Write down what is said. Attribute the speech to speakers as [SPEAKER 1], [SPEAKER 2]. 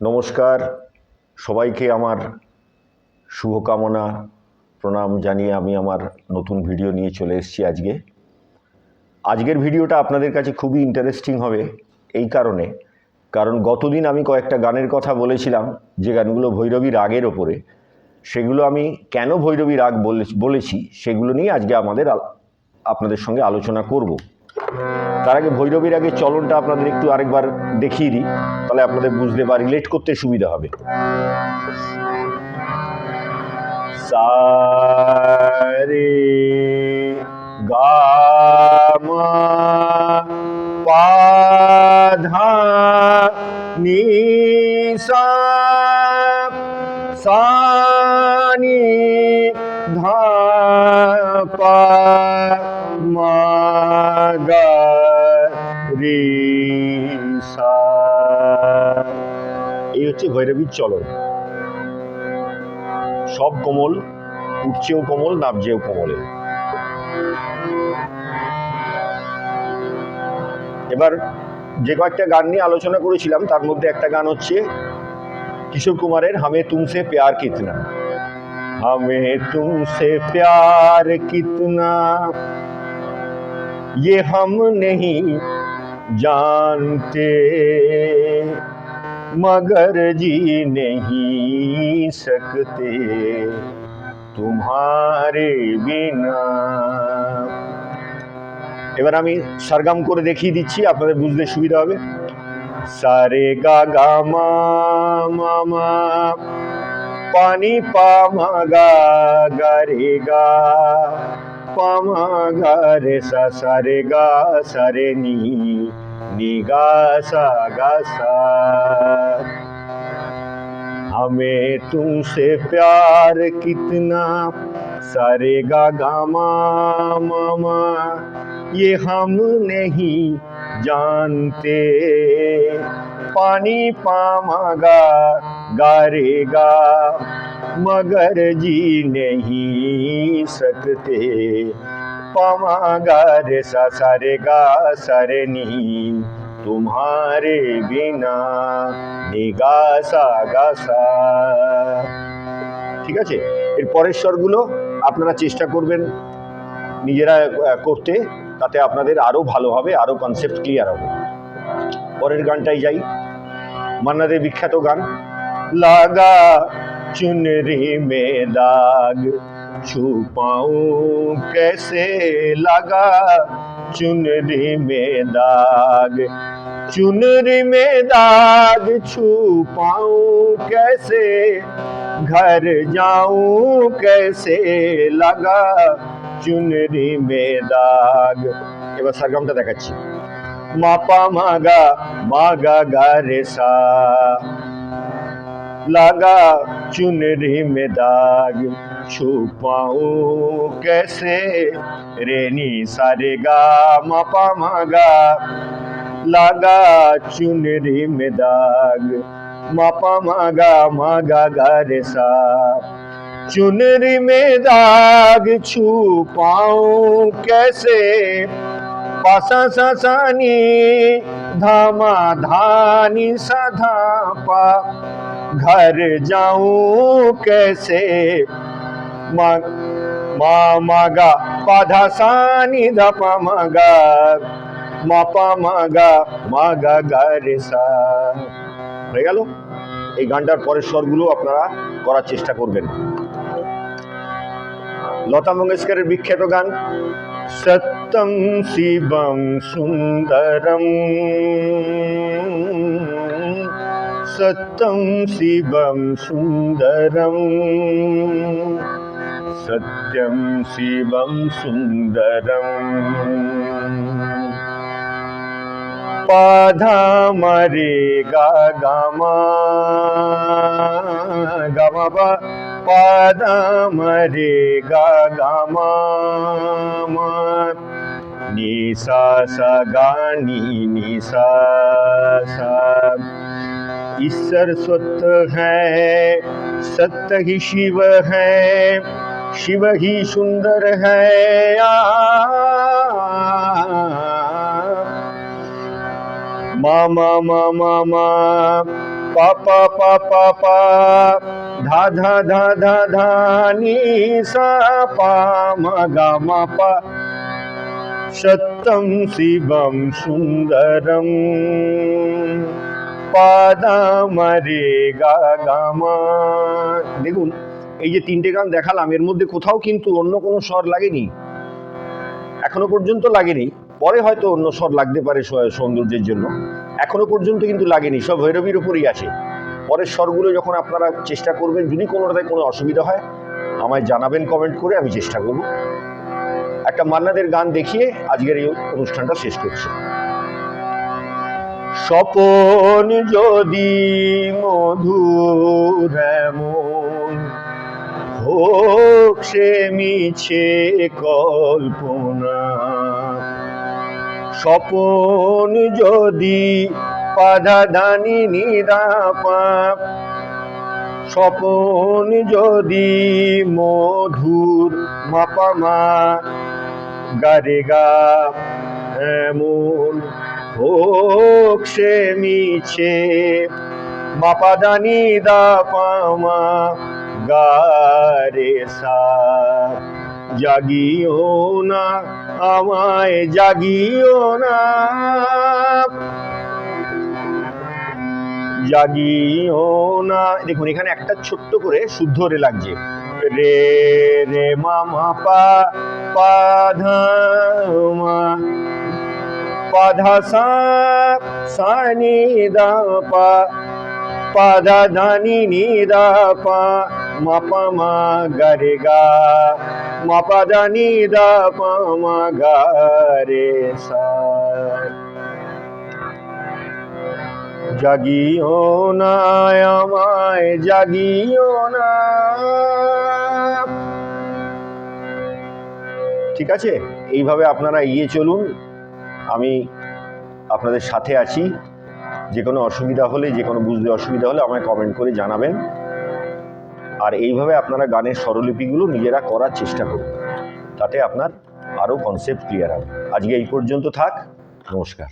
[SPEAKER 1] নমস্কার, সবাইকে আমার শুভকামনা প্রণাম জানিয়ে আমি আমার নতুন ভিডিও নিয়ে চলে এসেছি আজকের ভিডিওটা আপনাদের কাছে খুবই ইন্টারেস্টিং হবে এই কারণ গতদিন আমি কয়েকটা গানের কথা বলেছিলাম যে গানগুলো ভৈরবী রাগের ওপরে। সেগুলো আমি কেন ভৈরবী রাগ বলেছি সেগুলো নিয়ে আজকে আপনাদের সঙ্গে আলোচনা করব। তার আগে ভৈরবী রাগের চলনটা আপনাদের একটু আরেকবার দেখিয়ে দিই, তাহলে আপনাদের বুঝতে বা রিলেট করতে সুবিধা হবে। সারে গা মা পা ধা নি সা সা নি ধা পা মা গা রে সা। এই হচ্ছে ভৈরবীর চলন। সব কোমল, উঠছেও কোমল, নাবছেও কোমলে। এবার যে কয়েকটা গান নিয়ে আলোচনা করেছিলাম তার মধ্যে একটা গান হচ্ছে কিশোর কুমারের হামে তুমসে প্যার কিতনা। হামে তুমসে প্যার কিতনা ये हम नहीं जानते मगर जी नहीं सकते तुम्हारे बिना। এবার আমি সারগাম করে দেখিয়ে দিচ্ছি, আপনাদের বুঝতে সুবিধা হবে। সারে গা গা মা মা মা পানি পা মা গা গা রে গা পা মা গা রে সা সা রে গা সা রে নি নি গা সা গা সা। हमें तुमसे प्यार कितना सारे गा गा मा मा मा ये हम नहीं जानते पानी पामा गा गा रे गा मगर जी नहीं सकते पामा गा रे सा सा रे गा सा रे नी तुम्हारे बिना নিগাসা গাসা। ঠিক আছে, এর পরের স্বরগুলো আপনারা চেষ্টা করবেন নিজেরা করতে, তাতে আপনাদের আরো ভালো হবে, আরো কনসেপ্ট ক্লিয়ার হবে। পরের গানটাই যাই, মান্না দের বিখ্যাত গান লাগা চুনরি মে দাগ छुपाऊं कैसे लगा चुनरी में दाग चुनरी में दाग छुपाऊं कैसे घर जाऊं कैसे लगा चुनरी में दाग। এবার সারগামটা দেখাচ্ছি। মাপা মাগা মাগা গা রে সা लगा चुनरी में दाग छुपाऊं कैसे रे नी सारे गा मा पा मा गा लगा चुनरी में दाग मा पा मा गा गा रे सा। चुनरी में दाग छुपाऊं कैसे पासा सा सा नी धामा धानी सा धा पा घर जाऊं कैसे मा मा गा पाधा सा नी धा पा मा गा मा पा मा गा गा রে সা। হয়ে গেল। এই গানটার পরের স্বরগুলো আপনারা করার চেষ্টা করবেন। লতা মঙ্গেশকরের বিখ্যাত গান সত্যম শিবম সুন্দরম सत्यम शिवम सुंदरम सत्यम शिवम सुंदरम पाधा मरे गा गा मा गा मा पा पाधा मरे गा गा मा मा नी सा सा गा नी नी सा सा। ईश्वर सत्य है सत्य ही शिव है शिव ही सुंदर है मा मा मा मा मा পা পা পা পা পা ধা ধা ধা ধা ধা নি সা পা মা গা মা পা সত্যম শিবম সুন্দরম পাদামরে গা গা মা। দেখুন এই যে তিনটে গান দেখালাম এর মধ্যে কোথাও কিন্তু অন্য কোনো স্বর লাগেনি, এখনো পর্যন্ত লাগেনি। পরে হয়তো অন্য স্বর লাগতে পারে সৌন্দর্যের জন্য, এখনো পর্যন্ত কিন্তু লাগেনি, সব ভৈরবীর উপরই আছে। পরের স্বরগুলো যখন আপনারা চেষ্টা করবেন, যদি কোনোটাতে কোনো অসুবিধা হয় আমায় জানাবেন কমেন্ট করে, আমি চেষ্টা করব। একটা মান্নাদের গান দেখিয়ে আজকের এই অনুষ্ঠানটা শেষ করছি। স্বপন যদি মধুর এমন হোক সে মিছে কল্পনা, স্বপন যদি পাধা দানি নিদা পা, স্বপন যদি মধুর মাপামা গারে গা এমন হোক সে মিছে মাপাদানি দা পামা গারে সা। জাগিও না আমায় জাগিও না, জাগিও না। দেখুন এখানে একটা ছোট্ট করে শুদ্ধ রে লাগছে, রে রে মা মা পা পা ধা মা পা ধা সা সা নি দা পা পা ধা ধা নি নি দা পা মা পা মা গা রে গা মা পা ধা নি দা পা মা গা রে সা। জাগিও না আমায় জাগিও না। ঠিক আছে, এইভাবে আপনারা এগিয়ে চলুন, আমি আপনাদের সাথে আছি। যে কোনো অসুবিধা হলে, যে কোনো বুঝতে অসুবিধা হলে আমায় কমেন্ট করে জানাবেন। আর এইভাবে আপনারা গানের স্বরলিপিগুলো নিজেরা করার চেষ্টা করুন, তাতে আপনার আরও কনসেপ্ট ক্লিয়ার হবে। আজকে এই পর্যন্ত থাক, নমস্কার।